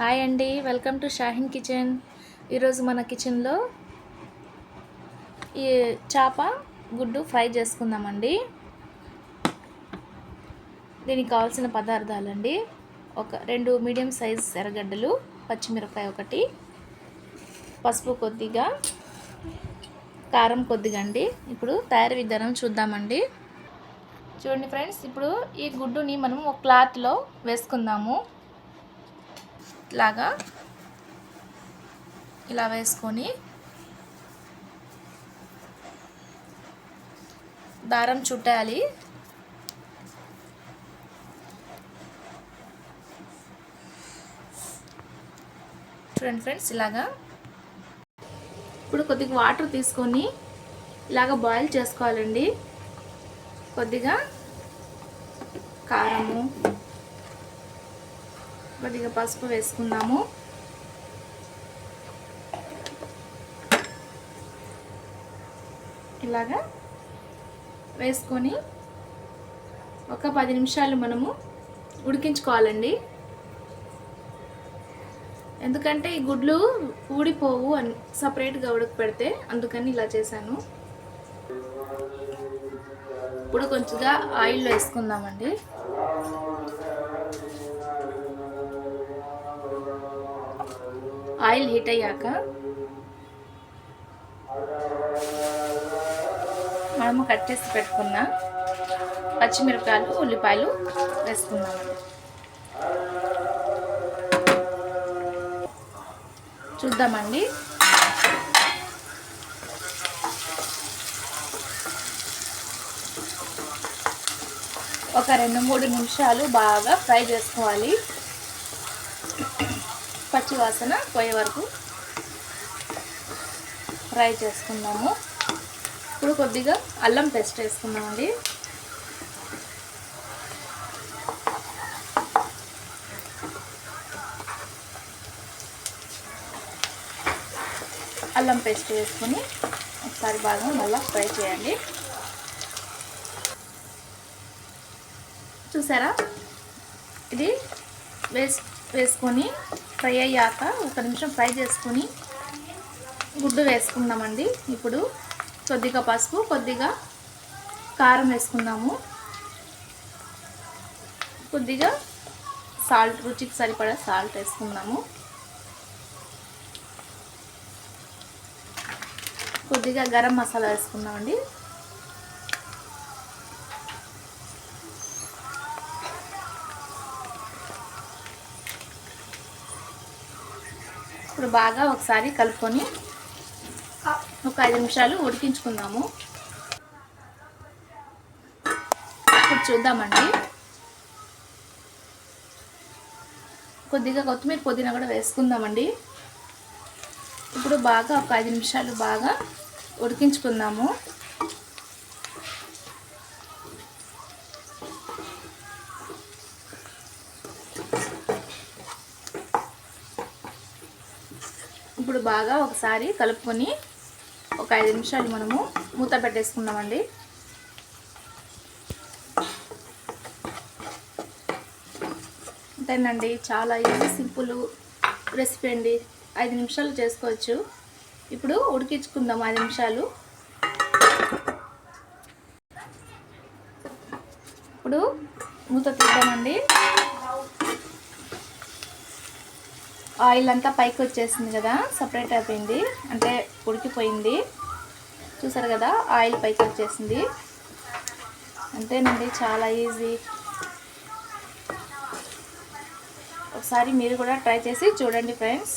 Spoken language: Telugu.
హాయ్ అండి, వెల్కమ్ టు షాహిన్ కిచెన్. ఈరోజు మన కిచెన్లో ఈ చేప గుడ్డు ఫ్రై చేసుకుందామండి. దీనికి కావాల్సిన పదార్థాలండి: ఒక 2 మీడియం సైజ్ ఎర్రగడ్డలు, పచ్చిమిరపకాయ ఒకటి, పసుపు కొద్దిగా, కారం కొద్దిగా అండి. ఇప్పుడు తయారీ విధానం చూద్దామండి. చూడండి ఫ్రెండ్స్, ఇప్పుడు ఈ గుడ్డుని మనం ఒక క్లాత్లో వేసుకుందాము. ఇలా వేసుకొని దారం చుట్టాలి. చూడండి ఫ్రెండ్స్, ఇలాగా. ఇప్పుడు కొద్దిగా వాటర్ తీసుకొని ఇలాగ బాయిల్ చేసుకోవాలండి. కొద్దిగా కారము, కొద్దిగా పసుపు వేసుకుందాము. ఇలాగా వేసుకొని ఒక 10 నిమిషాలు మనము ఉడికించుకోవాలండి. ఎందుకంటే ఈ గుడ్లు ఊడిపోవు అని సపరేట్గా ఉడక పెడితే, అందుకని ఇలా చేశాను. ఇప్పుడు కొంచెంగా ఆయిల్ వేసుకుందామండి. ఆయిల్ హీట్ అయ్యాక మనము కట్ చేసి పెట్టుకున్న పచ్చిమిరపకాయలు, ఉల్లిపాయలు వేసుకుందామండి. చూద్దామండి. ఒక 2-3 నిమిషాలు బాగా ఫ్రై చేసుకోవాలి. పచ్చి వాసన పోయే వరకు ఫ్రై చేసుకుందాము. ఇప్పుడు కొద్దిగా అల్లం పేస్ట్ వేసుకుందామండి. అల్లం పేస్ట్ వేసుకొని ఒకసారి బాగా మళ్ళీ ఫ్రై చేయండి. చూసారా, ఇది వేసుకొని ఫ్రై అయ్యాక 1 నిమిషం ఫ్రై చేసుకొని గుడ్డు వేసుకుందామండి. ఇప్పుడు కొద్దిగా పసుపు, కొద్దిగా కారం వేసుకుందాము. కొద్దిగా సాల్ట్, రుచికి సరిపడా సాల్ట్ వేసుకుందాము. కొద్దిగా గరం మసాలా వేసుకుందామండి. ఇప్పుడు బాగా ఒకసారి కలుపుకొని ఒక 5 నిమిషాలు ఉడికించుకుందాము. ఇప్పుడు చూద్దామండి. కొద్దిగా కొత్తిమీర, పుదీనా కూడా వేసుకుందామండి. ఇప్పుడు బాగా ఒక 5 నిమిషాలు బాగా ఉడికించుకుందాము. ఇప్పుడు బాగా ఒకసారి కలుపుకొని ఒక 5 నిమిషాలు మనము మూత పెట్టేసుకుందామండి. అంతేనండి, చాలా ఈజీ, సింపుల్ రెసిపీ అండి. 5 నిమిషాలు చేసుకోవచ్చు. ఇప్పుడు ఉడికించుకుందాం 5 నిమిషాలు. ఇప్పుడు మూత తీద్దామండి. ఆయిల్ అంతా పైకి వచ్చేసింది కదా, సపరేట్ అయిపోయింది, అంటే ఉడికిపోయింది. చూసారు కదా, ఆయిల్ పైకి వచ్చేసింది. అంతేనండి, చాలా ఈజీ. ఒకసారి మీరు కూడా ట్రై చేసి చూడండి ఫ్రెండ్స్.